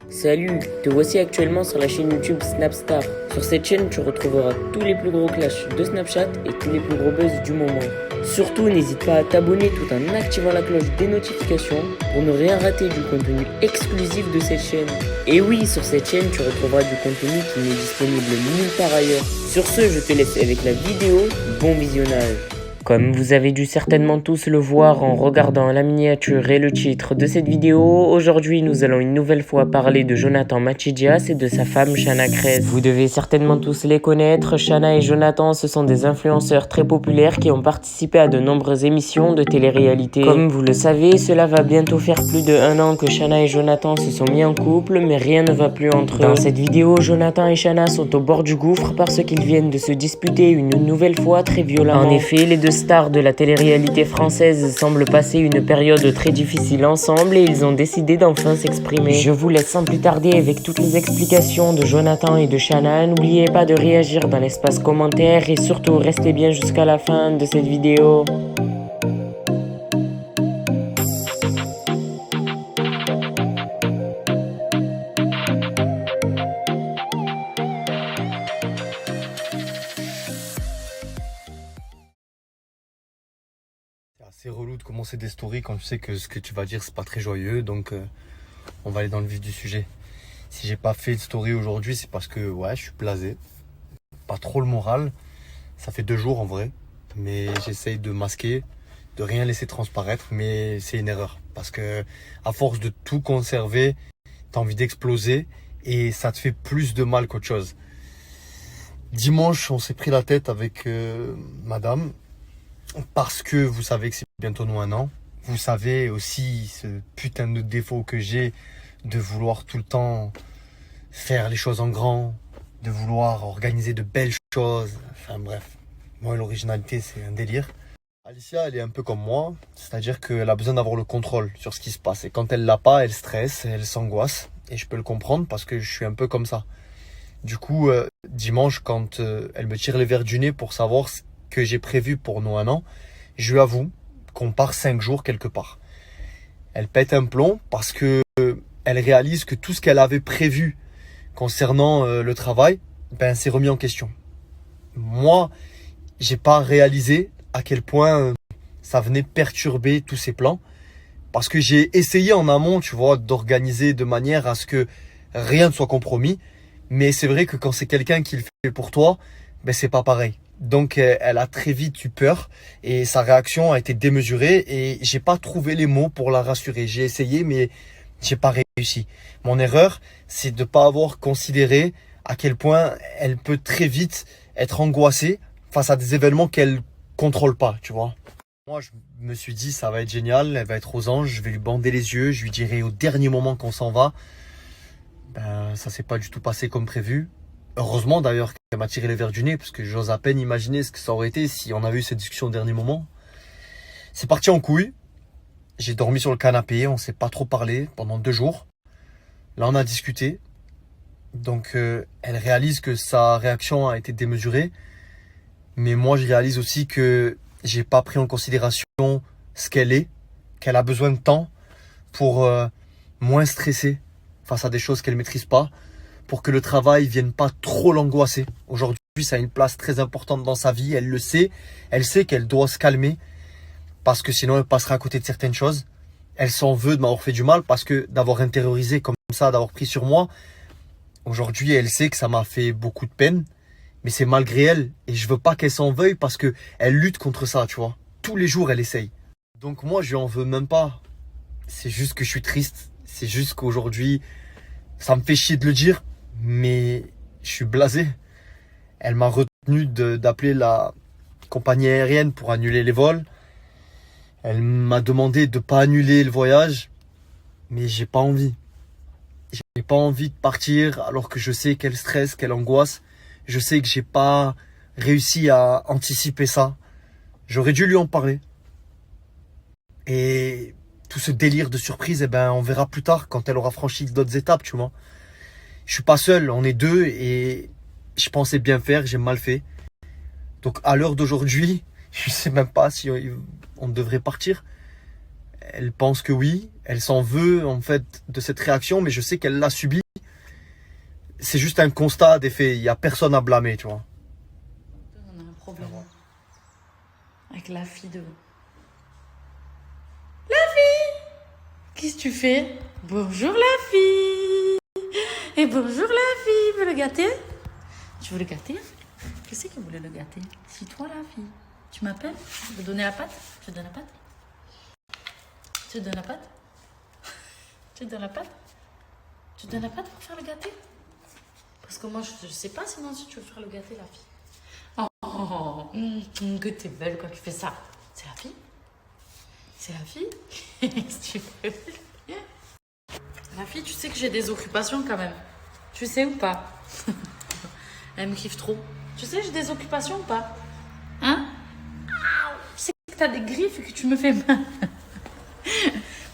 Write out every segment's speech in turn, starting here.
Salut, te voici actuellement sur la chaîne YouTube Snapstar. Sur cette chaîne, tu retrouveras tous les plus gros clashs de Snapchat et tous les plus gros buzz du moment. Surtout, n'hésite pas à t'abonner tout en activant la cloche des notifications pour ne rien rater du contenu exclusif de cette chaîne. Et oui, sur cette chaîne, tu retrouveras du contenu qui n'est disponible nulle part ailleurs. Sur ce, je te laisse avec la vidéo. Bon visionnage. Comme vous avez dû certainement tous le voir en regardant la miniature et le titre de cette vidéo, aujourd'hui nous allons une nouvelle fois parler de Jonathan Mathidias et de sa femme Shana Krez. Vous devez certainement tous les connaître, Shana et Jonathan ce sont des influenceurs très populaires qui ont participé à de nombreuses émissions de télé-réalité. Comme vous le savez, cela va bientôt faire plus de 1 an que Shana et Jonathan se sont mis en couple, mais rien ne va plus entre eux. Dans cette vidéo, Jonathan et Shana sont au bord du gouffre parce qu'ils viennent de se disputer une nouvelle fois très violemment. En effet, les deux stars de la télé-réalité française semblent passer une période très difficile ensemble et ils ont décidé d'enfin s'exprimer. Je vous laisse sans plus tarder avec toutes les explications de Jonathan et de Shana. N'oubliez pas de réagir dans l'espace commentaire et surtout restez bien jusqu'à la fin de cette vidéo. C'est assez relou de commencer des stories quand tu sais que ce que tu vas dire c'est pas très joyeux, donc on va aller dans le vif du sujet. Si j'ai pas fait de story aujourd'hui, c'est parce que ouais, je suis blasé, pas trop le moral. Ça fait 2 jours en vrai, mais j'essaye de masquer, de rien laisser transparaître, mais c'est une erreur parce que à force de tout conserver, t'as envie d'exploser et ça te fait plus de mal qu'autre chose. Dimanche, on s'est pris la tête avec madame. Parce que vous savez que c'est bientôt nous 1 an. Vous savez aussi ce putain de défaut que j'ai de vouloir tout le temps faire les choses en grand, de vouloir organiser de belles choses. Enfin bref, moi l'originalité c'est un délire. Alicia elle est un peu comme moi, c'est-à-dire qu'elle a besoin d'avoir le contrôle sur ce qui se passe. Et quand elle l'a pas, elle stresse, elle s'angoisse. Et je peux le comprendre parce que je suis un peu comme ça. Du coup, dimanche quand elle me tire les verres du nez pour savoir que j'ai prévu pour nos 1 an, je lui avoue qu'on part 5 jours quelque part. Elle pète un plomb parce que elle réalise que tout ce qu'elle avait prévu concernant le travail, ben c'est remis en question. Moi, j'ai pas réalisé à quel point ça venait perturber tous ses plans parce que j'ai essayé en amont, tu vois, d'organiser de manière à ce que rien ne soit compromis, mais c'est vrai que quand c'est quelqu'un qui le fait pour toi, ben c'est pas pareil. Donc elle a très vite eu peur et sa réaction a été démesurée et j'ai pas trouvé les mots pour la rassurer. J'ai essayé mais j'ai pas réussi. Mon erreur, c'est de pas avoir considéré à quel point elle peut très vite être angoissée face à des événements qu'elle contrôle pas, tu vois. Moi, je me suis dit ça va être génial, elle va être aux anges, je vais lui bander les yeux, je lui dirai au dernier moment qu'on s'en va. Ben ça s'est pas du tout passé comme prévu. Heureusement d'ailleurs qu'elle m'a tiré les verres du nez parce que j'ose à peine imaginer ce que ça aurait été si on avait eu cette discussion au dernier moment. C'est parti en couille. J'ai dormi sur le canapé, on s'est pas trop parlé pendant 2 jours. Là on a discuté. Donc elle réalise que sa réaction a été démesurée. Mais moi je réalise aussi que j'ai pas pris en considération ce qu'elle est, qu'elle a besoin de temps pour moins stresser face à des choses qu'elle maîtrise pas, pour que le travail vienne pas trop l'angoisser. Aujourd'hui, ça a une place très importante dans sa vie, elle le sait. Elle sait qu'elle doit se calmer parce que sinon elle passera à côté de certaines choses. Elle s'en veut de m'avoir fait du mal parce que d'avoir intériorisé comme ça, d'avoir pris sur moi. Aujourd'hui, elle sait que ça m'a fait beaucoup de peine, mais c'est malgré elle et je veux pas qu'elle s'en veuille parce que elle lutte contre ça, tu vois. Tous les jours, elle essaye. Donc moi, je lui en veux même pas. C'est juste que je suis triste. C'est juste qu'aujourd'hui, ça me fait chier de le dire, mais je suis blasé. Elle m'a retenu d'appeler la compagnie aérienne pour annuler les vols. Elle m'a demandé de pas annuler le voyage, mais j'ai pas envie. J'ai pas envie de partir alors que je sais qu'elle stresse, qu'elle angoisse. Je sais que j'ai pas réussi à anticiper ça. J'aurais dû lui en parler. Et tout ce délire de surprise, eh ben, on verra plus tard quand elle aura franchi d'autres étapes, tu vois. Je suis pas seul, on est 2 et je pensais bien faire, j'ai mal fait. Donc à l'heure d'aujourd'hui, je sais même pas si on devrait partir. elle pense que oui, elle s'en veut en fait de cette réaction, mais je sais qu'elle l'a subie. C'est juste un constat des faits, il n'y a personne à blâmer, tu vois. On a un problème avec la fille de... Qu'est-ce que tu fais? Bonjour la fille. Et bonjour la fille. Tu veux le gâter? Tu veux le gâter? Qui c'est qui voulait le gâter? C'est toi la fille. Tu m'appelles? Tu veux donner la patte? Tu donnes la patte? Tu donnes la patte? Tu donnes la patte? Tu donnes la patte pour faire le gâter? Parce que moi je sais pas sinon si tu veux faire le gâter la fille. Que t'es belle quand tu fais ça. C'est la fille? C'est la fille? Qu'est-ce que tu fais? La fille, tu sais que j'ai des occupations quand même. Tu sais ou pas? Elle me kiffe trop. Tu sais, j'ai des occupations ou pas? Hein? Tu sais que t'as des griffes et que tu me fais mal.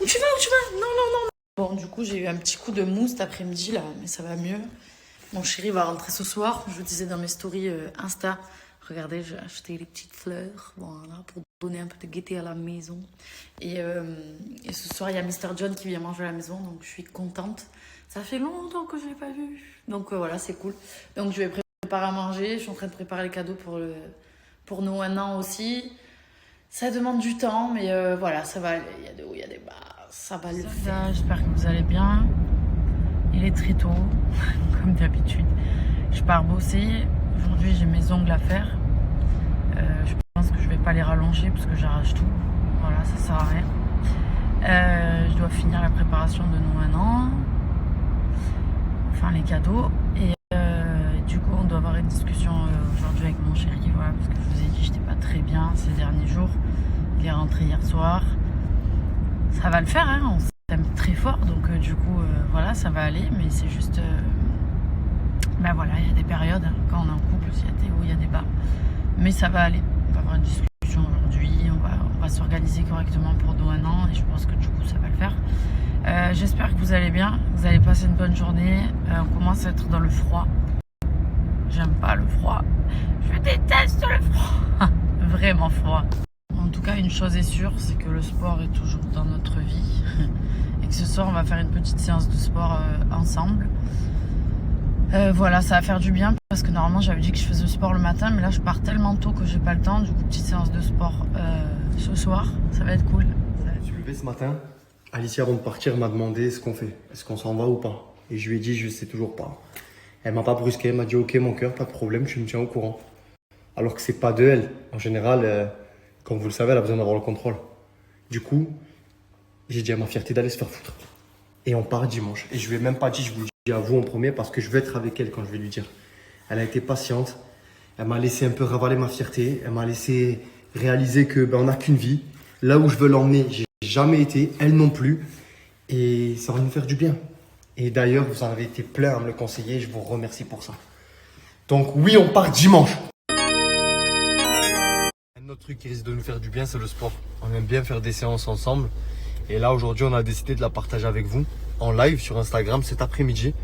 Où tu vas? Où tu vas? Non, non, non. Bon, du coup, j'ai eu un petit coup de mou cet après-midi là, mais ça va mieux. Mon chéri va rentrer ce soir. Je vous disais dans mes stories Insta. Regardez, j'ai acheté les petites fleurs, voilà, pour donner un peu de gaieté à la maison. Et ce soir, il y a Mr. John qui vient manger à la maison, donc je suis contente. Ça fait longtemps que je ne l'ai pas vu. Donc voilà, c'est cool. Donc je vais préparer à manger. Je suis en train de préparer les cadeaux pour nos 1 an aussi. Ça demande du temps, mais voilà, ça va aller. Il y a des hauts, il y a des bas. Ça va le faire. J'espère que vous allez bien. Il est très tôt, comme d'habitude. Je pars bosser. Aujourd'hui, j'ai mes ongles à faire. Je pense que je vais pas les rallonger parce que j'arrache tout. Voilà, ça sert à rien. Je dois finir la préparation de nos 1 an. Enfin, les cadeaux. Et du coup, on doit avoir une discussion aujourd'hui avec mon chéri. Voilà, parce que je vous ai dit, j'étais pas très bien ces derniers jours. Il est rentré hier soir. Ça va le faire, hein. On s'aime très fort. Donc, du coup, voilà, ça va aller. Mais c'est juste... ben voilà, il y a des périodes, hein, quand on est en couple, il y a des hauts, il y a des bas. Mais ça va aller. On va avoir une discussion aujourd'hui. On va s'organiser correctement pour nos 1 an. Et je pense que du coup, ça va le faire. J'espère que vous allez bien. Vous allez passer une bonne journée. On commence à être dans le froid. J'aime pas le froid. Je déteste le froid. Vraiment froid. En tout cas, une chose est sûre, c'est que le sport est toujours dans notre vie. Et que ce soir, on va faire une petite séance de sport ensemble. Voilà, ça va faire du bien parce que normalement j'avais dit que je faisais le sport le matin, mais là je pars tellement tôt que j'ai pas le temps. Du coup, petite séance de sport ce soir, ça va être cool. Je suis levé ce matin. Alicia, avant de partir, m'a demandé ce qu'on fait. Est-ce qu'on s'en va ou pas? Et je lui ai dit, je sais toujours pas. Elle m'a pas brusqué, elle m'a dit, ok mon cœur, pas de problème, tu me tiens au courant. Alors que c'est pas de elle. En général, comme vous le savez, elle a besoin d'avoir le contrôle. Du coup, j'ai dit à ma fierté d'aller se faire foutre. Et on part dimanche. Et je lui ai même pas dit, je vous le dis à vous en premier parce que je veux être avec elle quand je vais lui dire. Elle a été patiente. Elle m'a laissé un peu ravaler ma fierté. Elle m'a laissé réaliser que on n'a qu'une vie. Là où je veux l'emmener, j'ai jamais été. Elle non plus. Et ça va nous faire du bien. Et d'ailleurs, vous en avez été plein à me le conseiller. Je vous remercie pour ça. Donc oui, on part dimanche. Un autre truc qui risque de nous faire du bien, c'est le sport. On aime bien faire des séances ensemble. Et là, aujourd'hui, on a décidé de la partager avec vous en live sur Instagram cet après-midi.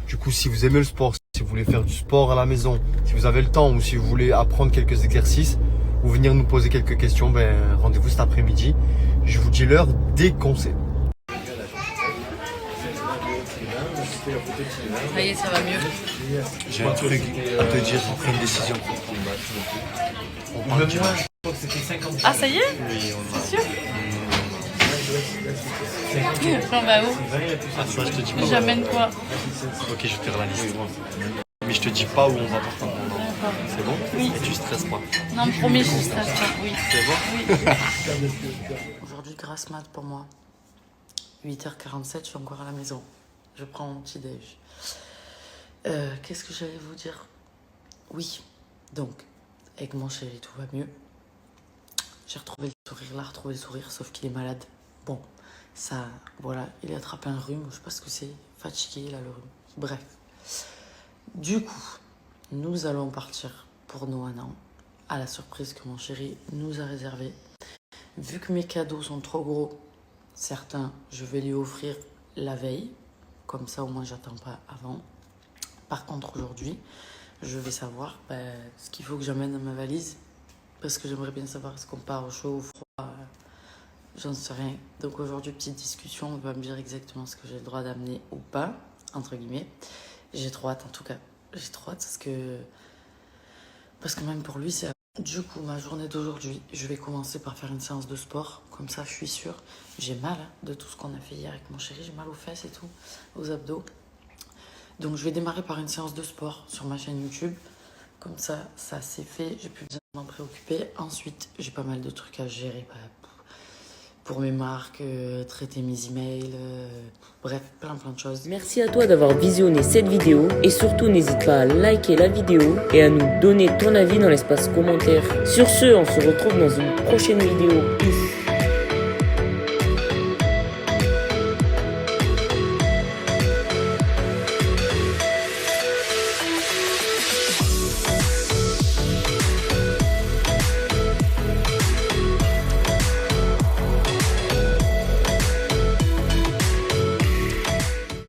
Du coup, si vous aimez le sport, si vous voulez faire du sport à la maison, si vous avez le temps ou si vous voulez apprendre quelques exercices ou venir nous poser quelques questions, ben, rendez-vous cet après-midi. Je vous dis l'heure dès qu'on sait. Ça y est, ça va mieux. J'ai un truc à te dire après une décision. Ah, ça y est? C'est sûr? J'en vais où? Je te dis pas. J'amène quoi? Ok, je vais te faire la liste. Mais je te dis pas où on va partir. C'est bon? Oui. Et tu stresses pas. Non, promis, je stresse pas. Oui. C'est bon? Oui. Aujourd'hui, grasse mat pour moi. 8h47, je suis encore à la maison. Je prends mon petit déj. Qu'est-ce que j'allais vous dire? Oui, donc, avec mon chéri, tout va mieux. J'ai retrouvé le sourire, sauf qu'il est malade. Bon, ça, voilà, il a attrapé un rhume, je sais pas ce que c'est, fatigué, là, le rhume. Bref. Du coup, nous allons partir pour nos 1 an, à la surprise que mon chéri nous a réservée. Vu que mes cadeaux sont trop gros, certains, je vais lui offrir la veille. Comme ça, au moins, j'attends pas avant. Par contre, aujourd'hui, je vais savoir ce qu'il faut que j'amène dans ma valise. Parce que j'aimerais bien savoir est-ce qu'on part au chaud ou au froid J'en sais rien. Donc aujourd'hui, petite discussion, on va me dire exactement ce que j'ai le droit d'amener ou pas, entre guillemets. J'ai trop hâte en tout cas. J'ai trop hâte parce que même pour lui, c'est... Du coup, ma journée d'aujourd'hui, je vais commencer par faire une séance de sport. Comme ça, je suis sûre. J'ai mal de tout ce qu'on a fait hier avec mon chéri. J'ai mal aux fesses et tout, aux abdos. Donc je vais démarrer par une séance de sport sur ma chaîne YouTube. Comme ça c'est fait. J'ai plus besoin de m'en préoccuper. Ensuite, j'ai pas mal de trucs à gérer. Pour mes marques, traiter mes emails, bref, plein de choses. Merci à toi d'avoir visionné cette vidéo et surtout n'hésite pas à liker la vidéo et à nous donner ton avis dans l'espace commentaire. Sur ce, on se retrouve dans une prochaine vidéo. Peace.